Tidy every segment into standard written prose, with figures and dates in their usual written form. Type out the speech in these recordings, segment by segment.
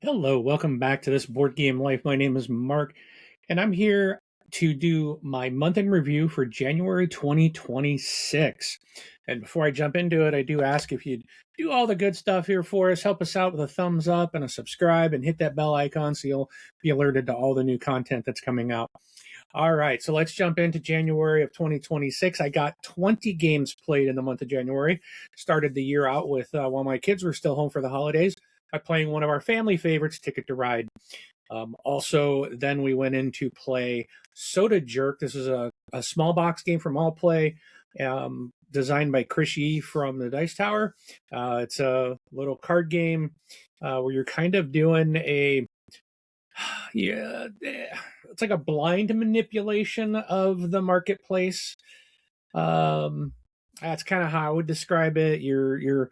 Hello, welcome back to this Board Game Life. My name is Mark, and I'm here to do my month in review for January 2026. And before I jump into it, I do ask if you'd do all the good stuff here for us. Help us out with a thumbs up and a subscribe, and hit that bell icon so you'll be alerted to all the new content that's coming out. All right, so let's jump into January of 2026. I got 20 games played in the month of January. Started the year out with, while my kids were still home for the holidays, by playing one of our family favorites, Ticket to Ride. Also, then we went in to play Soda Jerk. This is a small box game from All Play, designed by Chris Yee from the Dice Tower. It's a little card game where you're kind of doing it's like a blind manipulation of the marketplace. That's kind of how I would describe it. You're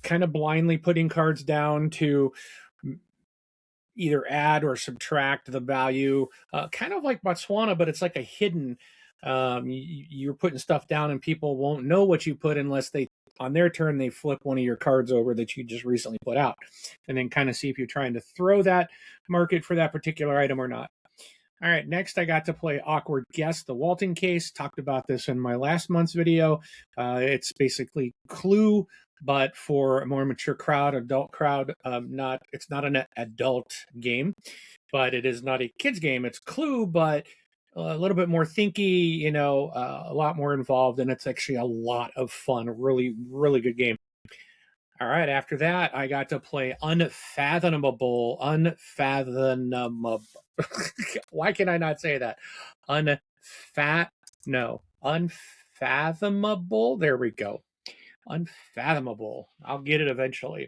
kind of blindly putting cards down to either add or subtract the value, kind of like Botswana, but it's like a hidden. You're putting stuff down, and people won't know what you put unless on their turn, they flip one of your cards over that you just recently put out, and then kind of see if you're trying to throw that market for that particular item or not. All right, next I got to play Awkward Guess, the Walton case. Talked about this in my last month's video. It's basically Clue, but for a more mature crowd, adult crowd. It's not an adult game, but it is not a kids game. It's Clue, but a little bit more thinky, a lot more involved, and it's actually a lot of fun. Really, really good game. All right, after that, I got to play Unfathomable. Why can I not say that? Unfathomable. There we go. Unfathomable. I'll get it eventually.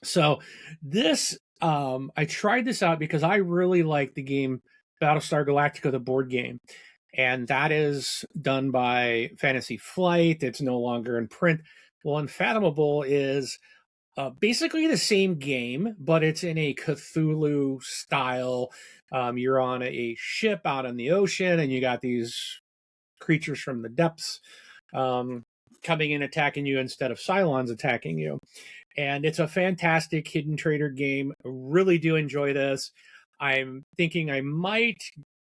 So this, I tried this out because I really like the game Battlestar Galactica, the board game. And that is done by Fantasy Flight. It's no longer in print. Well, Unfathomable is basically the same game, but it's in a Cthulhu style. You're on a ship out in the ocean, and you got these creatures from the depths coming in attacking you instead of Cylons attacking you. And it's a fantastic hidden trader game. Really do enjoy this. I'm thinking I might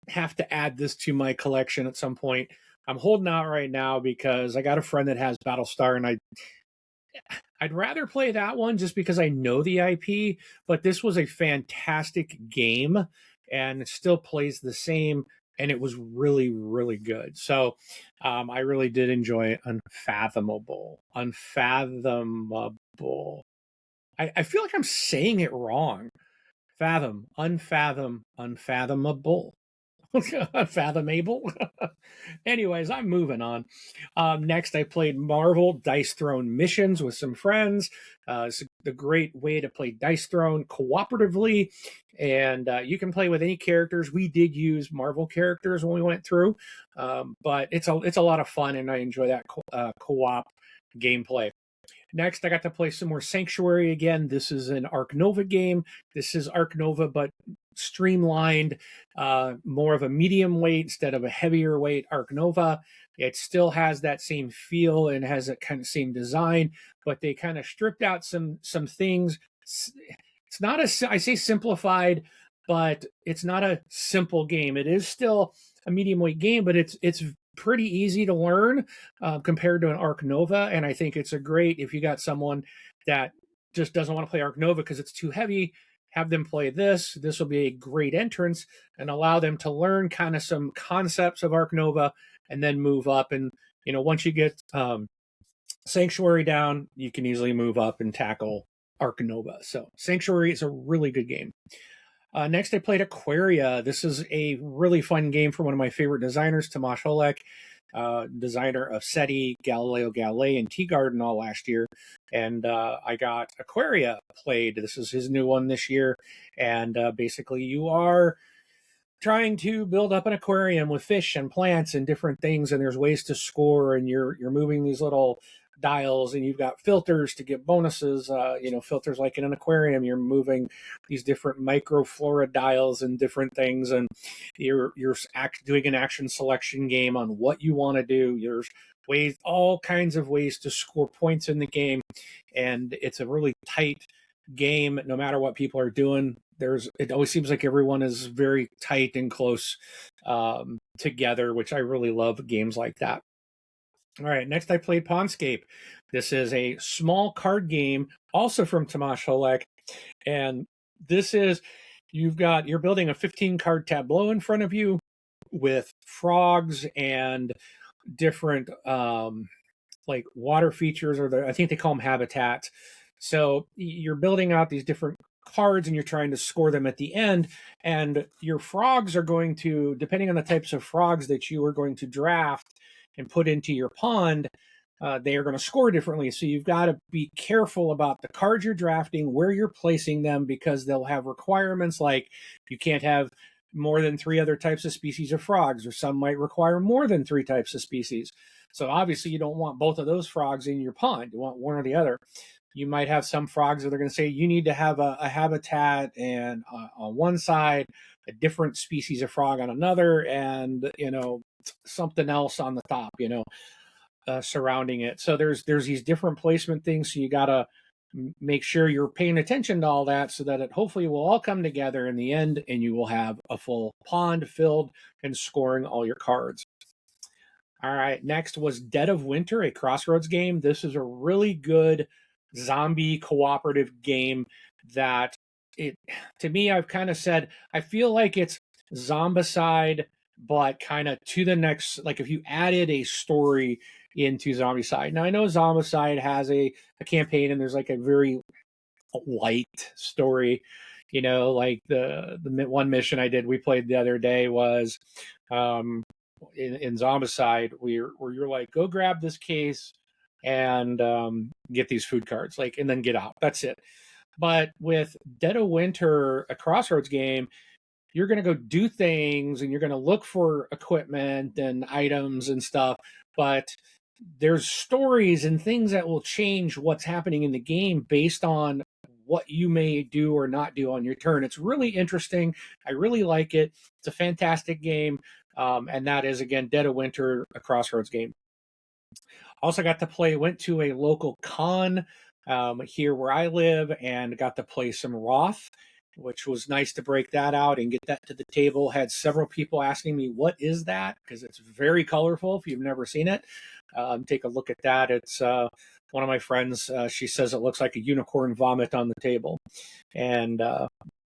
have to add this to my collection at some point. I'm holding out right now because I got a friend that has Battlestar, and I'd rather play that one just because I know the IP, but this was a fantastic game and it still plays the same, and it was really, really good. So I really did enjoy Unfathomable. Unfathomable. I feel like I'm saying it wrong. Unfathomable. Unfathomable. Anyways, I'm moving on. Next, I played Marvel Dice Throne Missions with some friends. It's a great way to play Dice Throne cooperatively, and you can play with any characters. We did use Marvel characters when we went through, but it's a lot of fun, and I enjoy that co-op gameplay. Next, I got to play some more Sanctuary again. This is an Arc Nova game. This is Arc Nova, but streamlined, more of a medium weight instead of a heavier weight Arc Nova. It still has that same feel and has a kind of same design, but they kind of stripped out some things. It's not I say simplified, but it's not a simple game. It is still a medium weight game, but it's pretty easy to learn compared to an Arc Nova. And I think it's a great, if you got someone that just doesn't want to play Arc Nova because it's too heavy, have them play this. This will be a great entrance and allow them to learn kind of some concepts of Arc Nova and then move up. And, once you get Sanctuary down, you can easily move up and tackle Arc Nova. So Sanctuary is a really good game. Next, I played Aquaria. This is a really fun game for one of my favorite designers, Tomasz Holek, designer of SETI, Galileo Galilei, and Tea Garden all last year. And I got Aquaria played. This is his new one this year. And basically, you are trying to build up an aquarium with fish and plants and different things. And there's ways to score, and you're moving these little dials, and you've got filters to get bonuses, filters like in an aquarium. You're moving these different microflora dials and different things, and you're doing an action selection game on what you want to do. There's all kinds of ways to score points in the game, and it's a really tight game, no matter what people are doing. It always seems like everyone is very tight and close together, which I really love games like that. All right, next I played Pawnscape. This is a small card game, also from Tomasz Holek, and this is you're building a 15 card tableau in front of you with frogs and different like water features, or I think they call them habitats. So you're building out these different cards and you're trying to score them at the end. And your frogs are going to, depending on the types of frogs that you are going to draft and put into your pond, they are going to score differently. So you've got to be careful about the cards you're drafting, where you're placing them, because they'll have requirements like you can't have more than 3 other types of species of frogs, or some might require more than 3 types of species. So obviously you don't want both of those frogs in your pond. You want one or the other. You might have some frogs that are going to say you need to have a habitat and on one side, a different species of frog on another, and something else on the top, surrounding it. So there's these different placement things. So you got to make sure you're paying attention to all that, so that it hopefully will all come together in the end, and you will have a full pond filled and scoring all your cards. All right, next was Dead of Winter, a Crossroads game. This is a really good zombie cooperative game that to me, I've kind of said, I feel like it's Zombicide, but kind of to the next, like if you added a story into Zombicide. Now, I know Zombicide has a campaign and there's like a very light story, like the one mission we played the other day was in Zombicide, where you're like, go grab this case and get these food cards, like, and then get out. That's it. But with Dead of Winter, a Crossroads game, you're going to go do things and you're going to look for equipment and items and stuff. But there's stories and things that will change what's happening in the game based on what you may do or not do on your turn. It's really interesting. I really like it. It's a fantastic game. And that is, again, Dead of Winter, a Crossroads game. Also got to went to a local con here where I live and got to play some Roth, which was nice to break that out and get that to the table. Had several people asking me, what is that? Because it's very colorful if you've never seen it. Take a look at that. It's one of my friends, she says it looks like a unicorn vomit on the table. And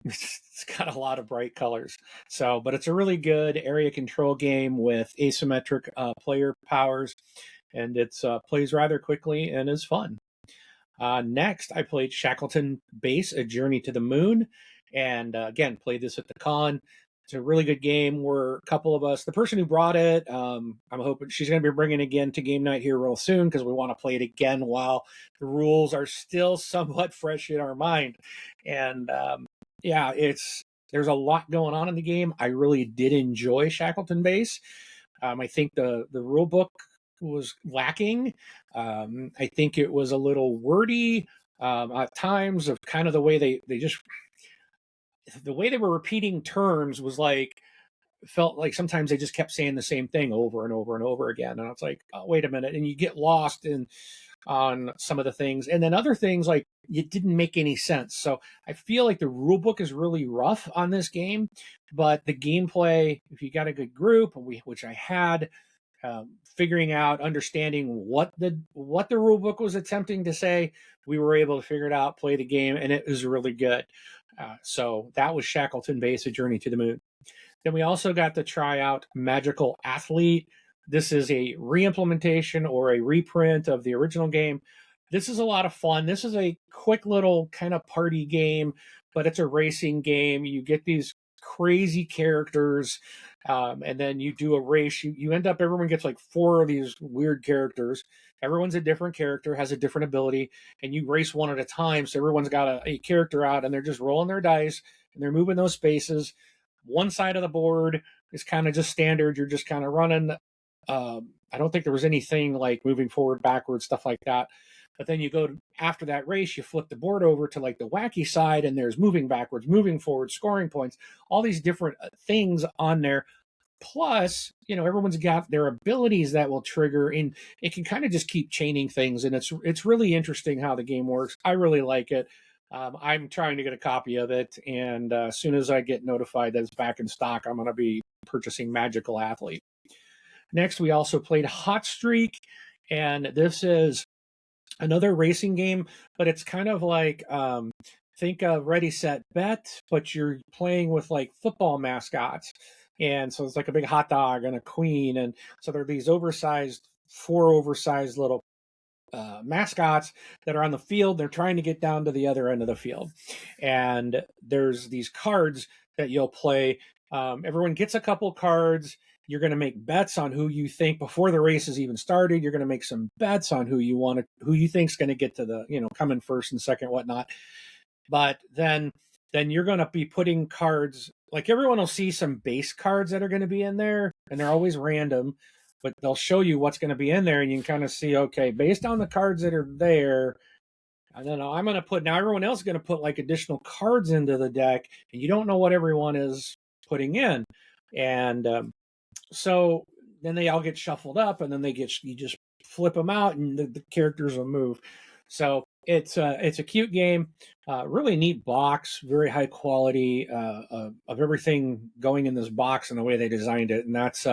it's got a lot of bright colors. So, but it's a really good area control game with asymmetric player powers, and it plays rather quickly and is fun. Next, I played Shackleton Base, A Journey to the Moon, and again, played this at the con. It's a really good game. We're a couple of us. The person who brought it, I'm hoping she's going to be bringing it again to game night here real soon, because we want to play it again while the rules are still somewhat fresh in our mind. And yeah, there's a lot going on in the game. I really did enjoy Shackleton Base. I think the rule book was lacking. I think it was a little wordy at times, of kind of the way the way they were repeating terms was like, felt like sometimes they just kept saying the same thing over and over and over again. And it's like, oh, wait a minute. And you get lost on some of the things. And then other things, like, it didn't make any sense. So I feel like the rule book is really rough on this game, but the gameplay, if you got a good group, which I had, figuring out, understanding what the rule book was attempting to say, we were able to figure it out, play the game, and it was really good. So that was Shackleton Base, A Journey to the Moon. Then we also got to try out Magical Athlete. This is a re-implementation or a reprint of the original game. This is a lot of fun. This is a quick little kind of party game, but it's a racing game. You get these crazy characters, and then you do a race. You end up, everyone gets like 4 of these weird characters. Everyone's a different character, has a different ability, and you race one at a time. So everyone's got a character out, and they're just rolling their dice, and they're moving those spaces. One side of the board is kind of just standard. You're just kind of running. I don't think there was anything like moving forward, backwards, stuff like that. But then you go after that race, you flip the board over to like the wacky side, and there's moving backwards, moving forward, scoring points, all these different things on there. Plus, everyone's got their abilities that will trigger, and it can kind of just keep chaining things. And it's really interesting how the game works. I really like it. I'm trying to get a copy of it, and as soon as I get notified that it's back in stock, I'm going to be purchasing Magical Athlete. Next, we also played Hot Streak, and this is another racing game, but it's kind of like think of Ready Set Bet, but you're playing with like football mascots, and so it's like a big hot dog and a queen, and so there are these four oversized little mascots that are on the field. They're trying to get down to the other end of the field, and there's these cards that you'll play. Everyone gets a couple cards. You're going to make bets on who you think before the race has even started. You're going to make some bets on who you think's going to get to the, come in first and second, whatnot. But then you're going to be putting cards, like everyone will see some base cards that are going to be in there, and they're always random, but they'll show you what's going to be in there, and you can kind of see, okay, based on the cards that are there, and then I'm going to put, now everyone else is going to put like additional cards into the deck, and you don't know what everyone is putting in. And so then they all get shuffled up, and then you just flip them out, and the characters will move. So it's a cute game, really neat box, very high quality of everything going in this box and the way they designed it, and that's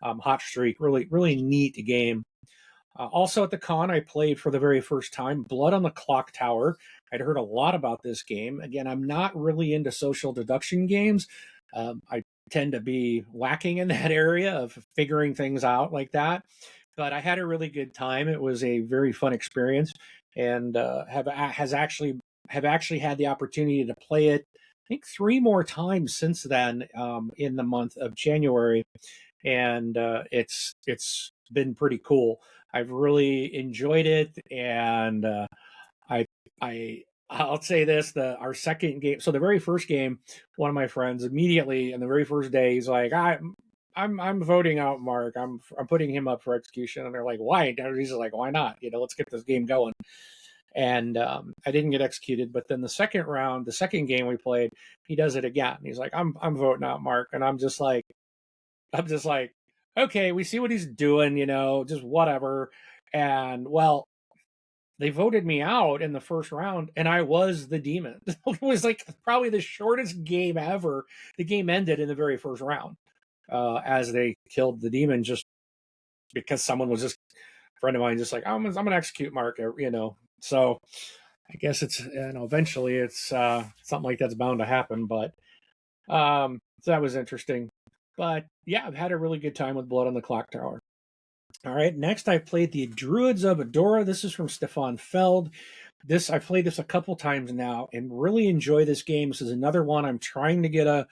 Hot Streak. Really neat game. Also at the con, I played for the very first time Blood on the Clock Tower. I'd heard a lot about this game. Again, I'm not really into social deduction games. I tend to be lacking in that area of figuring things out like that. But I had a really good time. It was a very fun experience, and have actually had the opportunity to play it, I think, 3 more times since then, in the month of January, and it's been pretty cool. I've really enjoyed it, and I I I'll say this: our second game. So the very first game, one of my friends immediately in the very first day, he's like, I'm voting out Mark. I'm putting him up for execution." And they're like, "Why?" And he's like, "Why not? Let's get this game going." And I didn't get executed. But then the second game we played, he does it again. He's like, I'm voting out Mark," and I'm just like, okay, we see what he's doing, just whatever. And well, they voted me out in the first round, and I was the demon. It was like probably the shortest game ever. The game ended in the very first round, as they killed the demon, just because someone was just a friend of mine, just like, I'm gonna execute Mark, So I guess it's, eventually it's something like that's bound to happen. But so that was interesting. But yeah, I've had a really good time with Blood on the Clock Tower. All right, next I played the Druids of Adora. This is from Stefan Feld. I've played this a couple times now and really enjoy this game. This is another one I'm trying to get a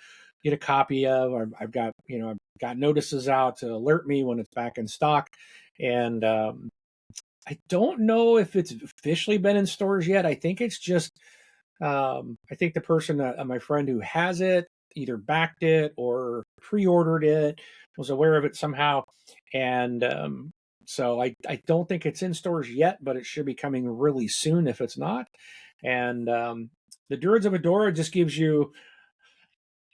copy of. I've got notices out to alert me when it's back in stock, and I don't know if it's officially been in stores yet. I think it's just I think the person, my friend who has it, either backed it or pre-ordered it, was aware of it somehow, and so I don't think it's in stores yet, but it should be coming really soon if it's not. And the Druids of Adora just gives you,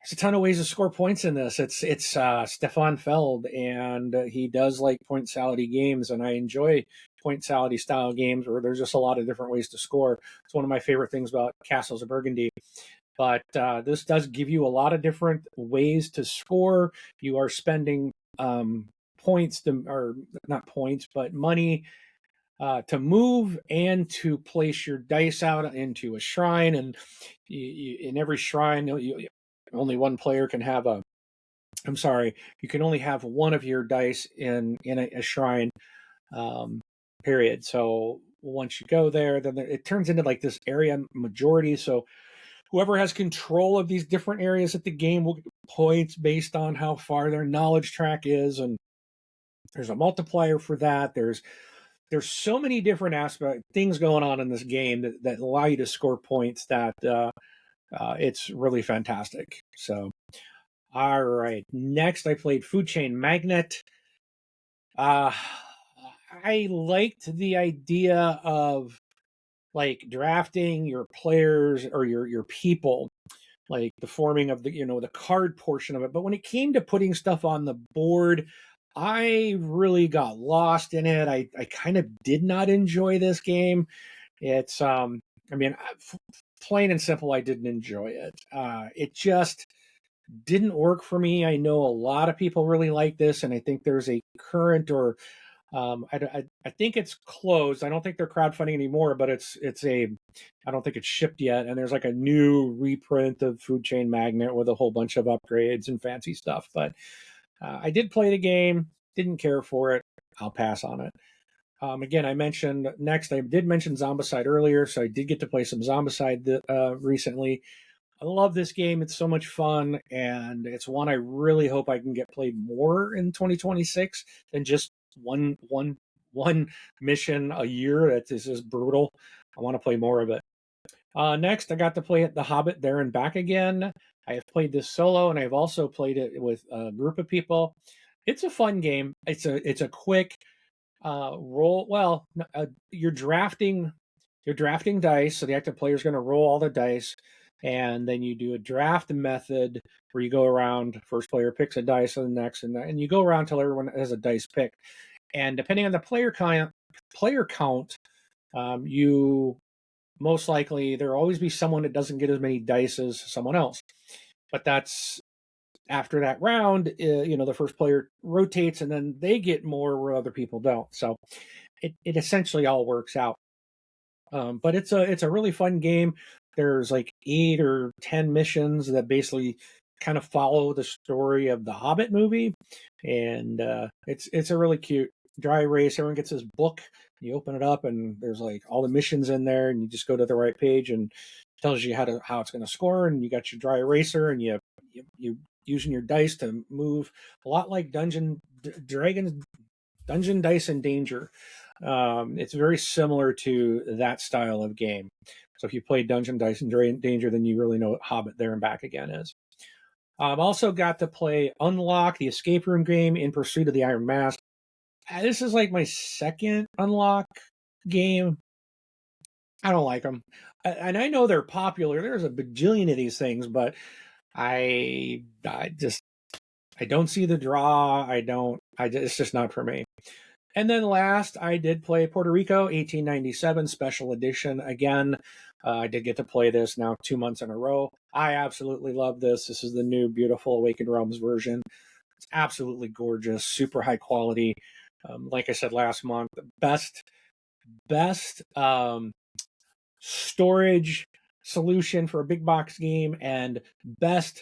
there's a ton of ways to score points in this. It's Stefan Feld, and he does like point salady games, and I enjoy point salady style games where there's just a lot of different ways to score. It's one of my favorite things about Castles of Burgundy. But this does give you a lot of different ways to score. You are spending points or not points, but money to move and to place your dice out into a shrine. And in every shrine, only one player can have you can only have one of your dice in a shrine, period. So once you go there, then it turns into like this area majority. So whoever has control of these different areas at the game will get points based on how far their knowledge track is, and there's a multiplier for that. There's so many different things going on in this game that allow you to score points that it's really fantastic. So, all right. Next, I played Food Chain Magnet. I liked the idea of like drafting your players or your people, like the forming of the card portion of it. But when it came to putting stuff on the board, I really got lost in it. I kind of did not enjoy this game. It's I mean, plain and simple, I didn't enjoy it. It just didn't work for me. I know a lot of people really like this, and I think there's a current or I think it's closed. I don't think they're crowdfunding anymore, but I don't think it's shipped yet. And there's like a new reprint of Food Chain Magnet with a whole bunch of upgrades and fancy stuff. But I did play the game, didn't care for it. I'll pass on it. Again, I did mention Zombicide earlier, so I did get to play some Zombicide recently. I love this game. It's so much fun, and it's one I really hope I can get played more in 2026 than just one mission a year. That is just brutal. I want to play more of it. Next, I got to play The Hobbit There and Back again. I have played this solo, and I've also played it with a group of people. It's a fun game. It's a quick roll. Well, you're drafting dice, so the active player is going to roll all the dice, and then you do a draft method where you go around. First player picks a dice, and the next, and you go around till everyone has a dice picked. And depending on the player count, you most likely there'll always be someone that doesn't get as many dice as someone else. But that's after that round, the first player rotates, and then they get more where other people don't. So it essentially all works out. But it's a really fun game. There's like 8 or 10 missions that basically kind of follow the story of the Hobbit movie, and it's a really cute dry erase. Everyone gets this book. You open it up, and there's like all the missions in there, and you just go to the right page and it tells you how it's going to score. And you got your dry eraser, and you using your dice to move a lot like Dungeon Dice and Danger. It's very similar to that style of game. So if you play Dungeon Dice and Danger, then you really know what Hobbit There and Back Again is. I've also got to play Unlock, the escape room game, In Pursuit of the Iron Mask. This is like my second Unlock game. I don't like them. And I know they're popular. There's a bajillion of these things, but I don't see the draw. It's just not for me. And then last, I did play Puerto Rico 1897 Special Edition. Again, I did get to play this now 2 months in a row. I absolutely love this. This is the new beautiful Awakened Realms version. It's absolutely gorgeous, super high quality. Like I said last month, the best storage solution for a big box game, and best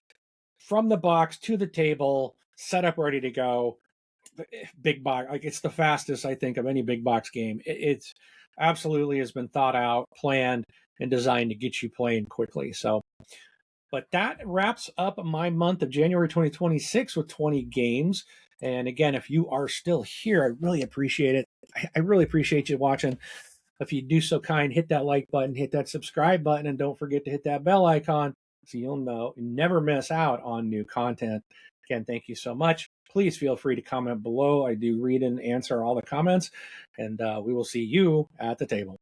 from the box to the table, set up ready to go. Big box, like it's the fastest I think of any big box game. It's absolutely has been thought out, planned, and designed to get you playing quickly. So, but that wraps up my month of January 2026 with 20 games. And again, if you are still here, I really appreciate it. I really appreciate you watching. If you do so kind, hit that like button, hit that subscribe button, and don't forget to hit that bell icon so you'll never miss out on new content. Again, thank you so much. Please feel free to comment below. I do read and answer all the comments, and we will see you at the table.